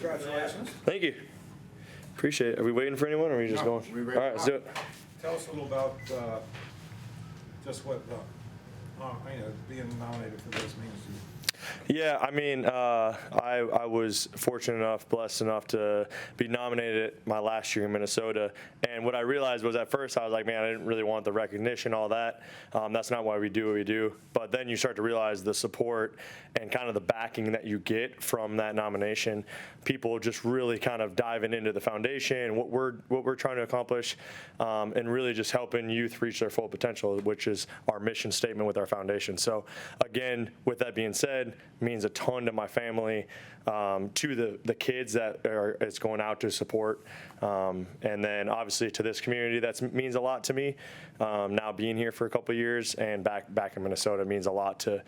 Congratulations. Thank you. Appreciate it. Are we waiting for anyone, or are we just going? All right, let's do it. Tell us a little about just what being nominated for this means to you. Yeah, I mean, I was fortunate enough, blessed enough to be nominated my last year in Minnesota. And what I realized was at first I was like, man, I didn't really want the recognition, all that. That's not why we do what we do. But then you start to realize the support and kind of the backing that you get from that nomination. People just really kind of diving into the foundation, what we're trying to accomplish, and really just helping youth reach their full potential, which is our mission statement with our foundation. So again, with that being said, means a ton to my family, to the kids that it's going out to support, and then obviously to this community that means a lot to me. Now being here for a couple of years and back in Minnesota means a lot to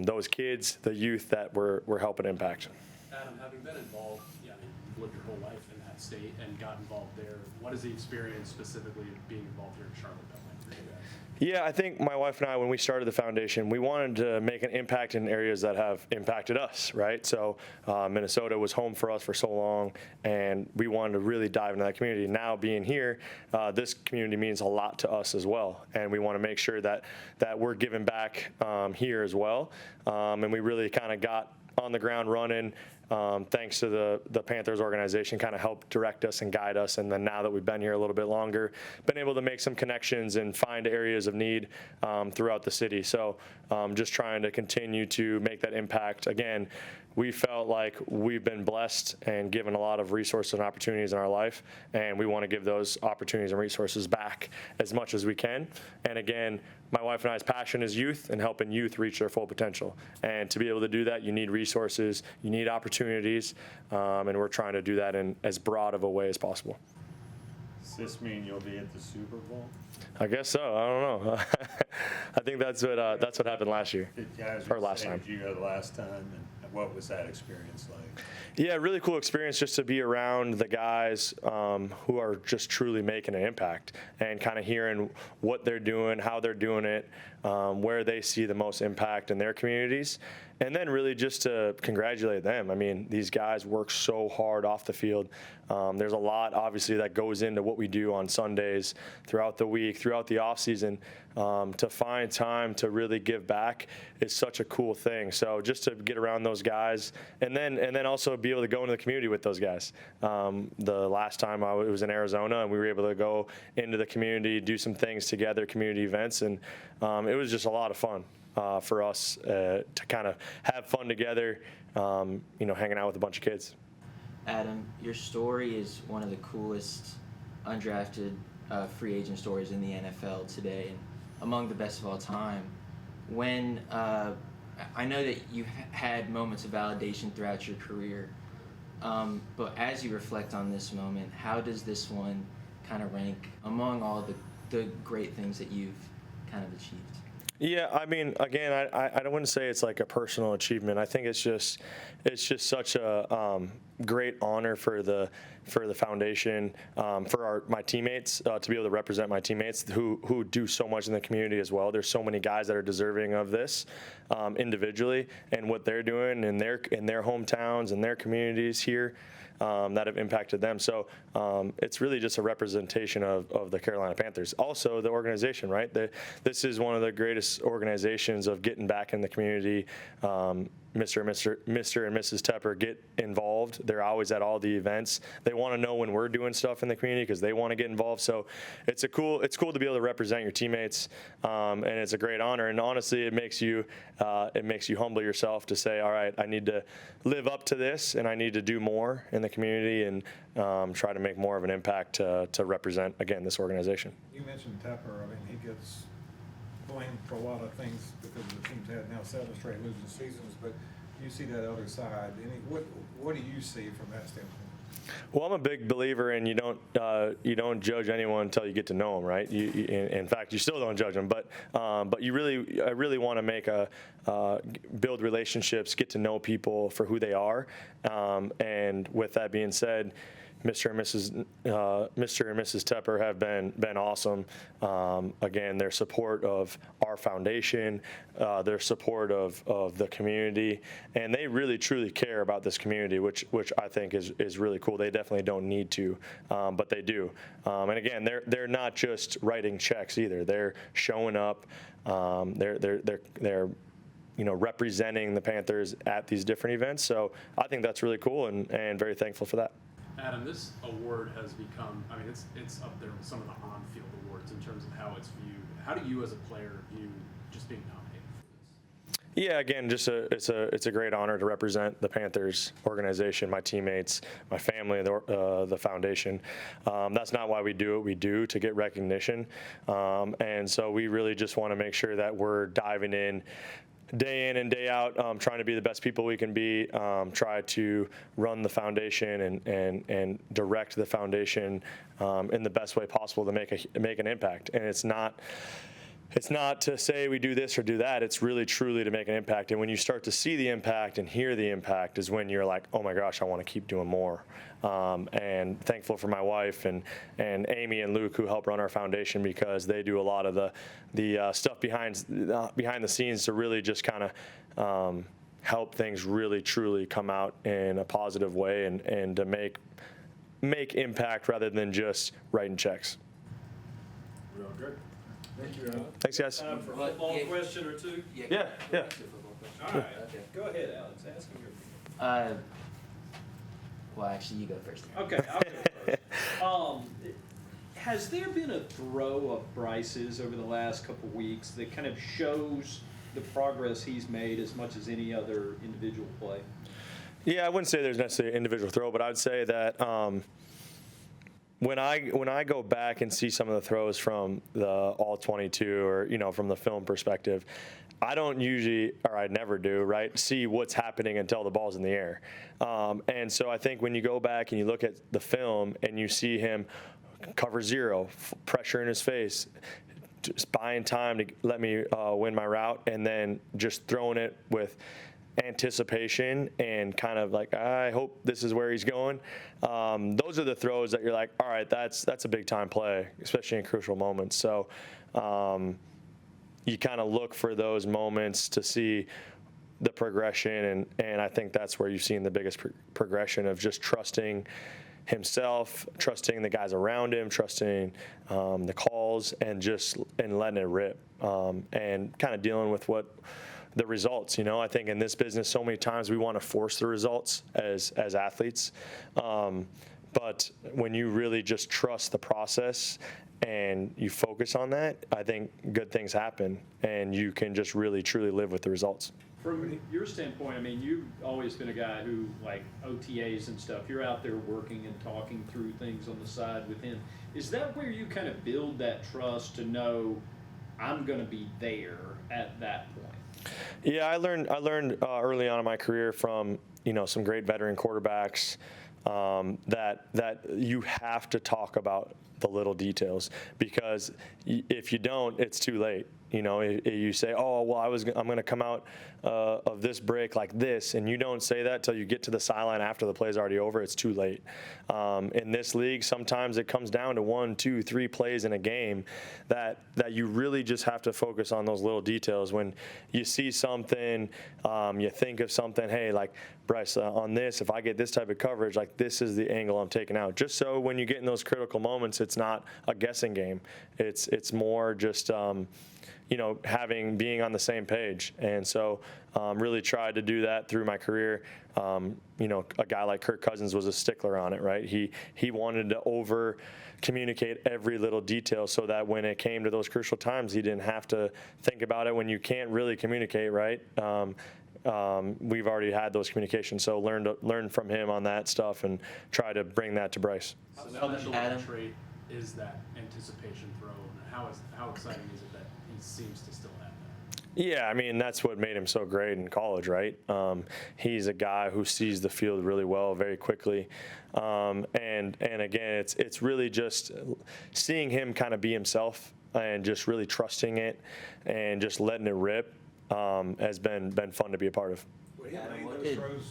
those kids, the youth that we're helping impact. Adam, having been involved, you've lived your whole life in that state and got involved there. What is the experience specifically of being involved here in Charlotte been like for you guys? Yeah, I think my wife and I, when we started the foundation, we wanted to make an impact in areas that have impacted us, right? So Minnesota was home for us for so long, and we wanted to really dive into that community. Now being here, this community means a lot to us as well, and we want to make sure that we're giving back here as well. And we really kind of got on the ground running, thanks to the Panthers organization, kind of helped direct us and guide us. And then now that we've been here a little bit longer, been able to make some connections and find areas of need throughout the city. So just trying to continue to make that impact. Again, we felt like we've been blessed and given a lot of resources and opportunities in our life, and we want to give those opportunities and resources back as much as we can. And again, my wife and I's passion is youth and helping youth reach their full potential. And to be able to do that, you need resources, you need opportunities, and we're trying to do that in as broad of a way as possible. Does this mean you'll be at the Super Bowl? I guess so. I don't know. I think that's what happened last year, or last time. Did you go the last time, and what was that experience like? Yeah, really cool experience just to be around the guys who are just truly making an impact and kind of hearing what they're doing, how they're doing it, where they see the most impact in their communities. And then really just to congratulate them. I mean, these guys work so hard off the field. There's a lot, obviously, that goes into what we do on Sundays, throughout the week, throughout the off season. To find time to really give back is such a cool thing. So just to get around those guys, and then also be able to go into the community with those guys. The last time it was in Arizona, and we were able to go into the community, do some things together, community events, and it was just a lot of fun. For us to kind of have fun together, hanging out with a bunch of kids. Adam, your story is one of the coolest undrafted free agent stories in the NFL today, and among the best of all time. When I know that you had moments of validation throughout your career, but as you reflect on this moment, how does this one kind of rank among all the great things that you've kind of achieved? Yeah, I mean, again, I wouldn't say it's like a personal achievement. I think it's just such a great honor for the foundation, for my teammates, to be able to represent my teammates who do so much in the community as well. There's so many guys that are deserving of this individually, and what they're doing in their hometowns and their communities here. That have impacted them. So it's really just a representation of the Carolina Panthers. Also, the organization, right? This is one of the greatest organizations of getting back in the community. Mr. and Mrs. Tepper get involved. They're always at all the events. They want to know when we're doing stuff in the community because they want to get involved. So it's cool to be able to represent your teammates, and it's a great honor. And honestly, it makes you humble yourself to say, all right, I need to live up to this, and I need to do more in the community and try to make more of an impact to represent, again, this organization. You mentioned Tepper. I mean, he gets blamed for a lot of things because the team's had now 7 straight losing seasons, but you see that other side. What do you see from that standpoint? Well, I'm a big believer in you don't judge anyone until you get to know them, right? In fact, you still don't judge them, but I really want to build relationships, get to know people for who they are, and with that being said, Mr. and Mrs. Tepper have been awesome. Again, their support of our foundation, their support of the community, and they really truly care about this community, which I think is really cool. They definitely don't need to, but they do. And again, they're not just writing checks either. They're showing up. They're representing the Panthers at these different events. So I think that's really cool and very thankful for that. Adam, this award has become, I mean, it's up there with some of the on-field awards in terms of how it's viewed. How do you as a player view just being nominated for this? Yeah, again, it's a great honor to represent the Panthers organization, my teammates, my family, the foundation. That's not why we do what we do, to get recognition. And so we really just want to make sure that we're diving in day in and day out, trying to be the best people we can be, try to run the foundation and direct the foundation in the best way possible to make an impact. And it's not to say we do this or do that. It's really truly to make an impact. And when you start to see the impact and hear the impact is when you're like, oh my gosh, I want to keep doing more. And thankful for my wife and Amy and Luke, who help run our foundation, because they do a lot of the stuff behind the scenes to really just kind of help things really truly come out in a positive way and to make impact rather than just writing checks. Real good. Thank you, Adam. Thanks, guys. Time for a football question or two? Yeah. All right, go ahead, Alex, ask him your. Well, actually, you go first. Okay, I'll go first. Has there been a throw of Bryce's over the last couple weeks that kind of shows the progress he's made as much as any other individual play? Yeah, I wouldn't say there's necessarily an individual throw, but I'd say that when I go back and see some of the throws from the All-22 or, from the film perspective, I don't usually, or I never do, right, see what's happening until the ball's in the air. And so I think when you go back and you look at the film and you see him cover zero, pressure in his face, just buying time to let me win my route, and then just throwing it with anticipation and kind of like, I hope this is where he's going. Those are the throws that you're like, all right, that's a big time play, especially in crucial moments. So you kind of look for those moments to see the progression, and I think that's where you've seen the biggest progression of just trusting himself, trusting the guys around him, trusting the calls, and letting it rip, and kind of dealing with the results. I think in this business, so many times we want to force the results as athletes, but when you really just trust the process and you focus on that, I think good things happen, and you can just really truly live with the results. From your standpoint, I mean, you've always been a guy who, like OTAs and stuff, you're out there working and talking through things on the side with him. Is that where you kind of build that trust to know I'm going to be there at that point? Yeah, I learned early on in my career from some great veteran quarterbacks that you have to talk about the little details, because if you don't, it's too late. You say, oh, well, I'm going to come out of this break like this, and you don't say that till you get to the sideline after the play's already over. It's too late. In this league, sometimes it comes down to 1, 2, 3 plays in a game that you really just have to focus on those little details. When you see something, you think of something, hey, like, Bryce, on this, if I get this type of coverage, like, this is the angle I'm taking out. Just so when you get in those critical moments, it's not a guessing game. It's more just being on the same page. And so really tried to do that through my career. A guy like Kirk Cousins was a stickler on it, right? He wanted to over communicate every little detail so that when it came to those crucial times, he didn't have to think about it. When you can't really communicate, right? We've already had those communications, so learn from him on that stuff and try to bring that to Bryce. How special a trait is that anticipation throw, and how exciting is it that he seems to still have that? Yeah, I mean, that's what made him so great in college, right? He's a guy who sees the field really well, very quickly. And again, it's really just seeing him kind of be himself and just really trusting it and just letting it rip has been fun to be a part of. Well, he made Adam, what those did- throws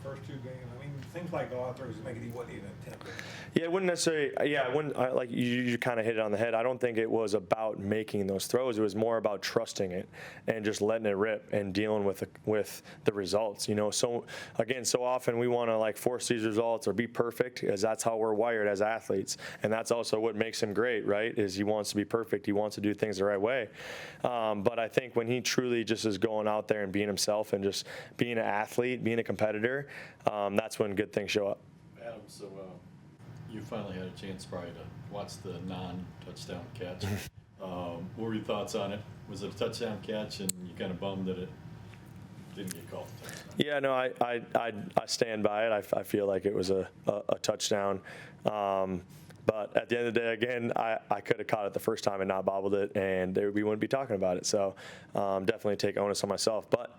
first two games? I mean, it seems like a lot of throws make it, he wasn't even attempting. Yeah, it wouldn't necessarily. Yeah, I wouldn't. Like you kind of hit it on the head. I don't think it was about making those throws. It was more about trusting it and just letting it rip and dealing with the results. You know, so again, so often we want to like force these results or be perfect, as that's how we're wired as athletes, and that's also what makes him great, right? Is he wants to be perfect. He wants to do things the right way. But I think when he truly just is going out there and being himself and just being an athlete, being a competitor, that's when good things show up. Adam, so you finally had a chance probably to watch the non-touchdown catch. What were your thoughts on it? Was it a touchdown catch, and you kind of bummed that it didn't get called a touchdown? Yeah, no, I stand by it. I feel like it was a touchdown. But at the end of the day, again, I could have caught it the first time and not bobbled it, and we wouldn't be talking about it. So definitely take onus on myself. But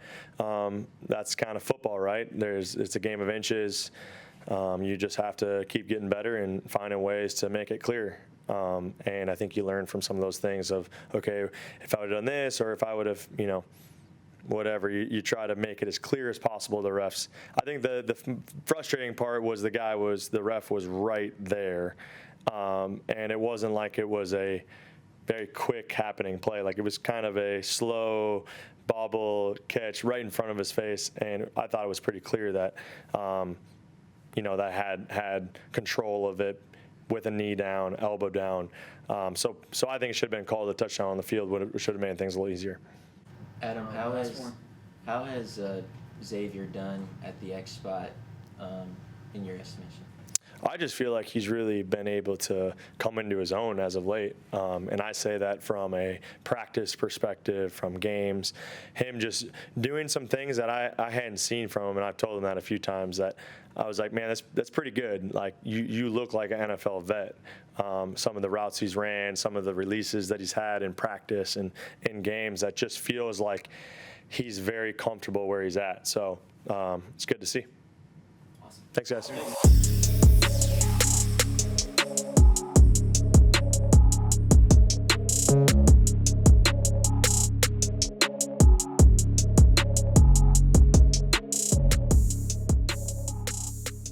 that's kind of football, right? It's a game of inches. You just have to keep getting better and finding ways to make it clear. And I think you learn from some of those things of, okay, if I would have done this, or if I would have, whatever, you try to make it as clear as possible to the refs. I think the frustrating part was the ref was right there. And it wasn't like it was a very quick happening play. Like it was kind of a slow bobble catch right in front of his face. And I thought it was pretty clear that, that had control of it with a knee down, elbow down. So I think it should have been called a touchdown on the field. It should have made things a little easier. Adam, how has Xavier done at the X spot in your estimation? I just feel like he's really been able to come into his own as of late. And I say that from a practice perspective, from games, him just doing some things that I hadn't seen from him. And I've told him that a few times, that I was like, man, that's pretty good. Like you look like an NFL vet. Some of the routes he's ran, some of the releases that he's had in practice and in games, that just feels like he's very comfortable where he's at. So it's good to see. Awesome. Thanks, guys.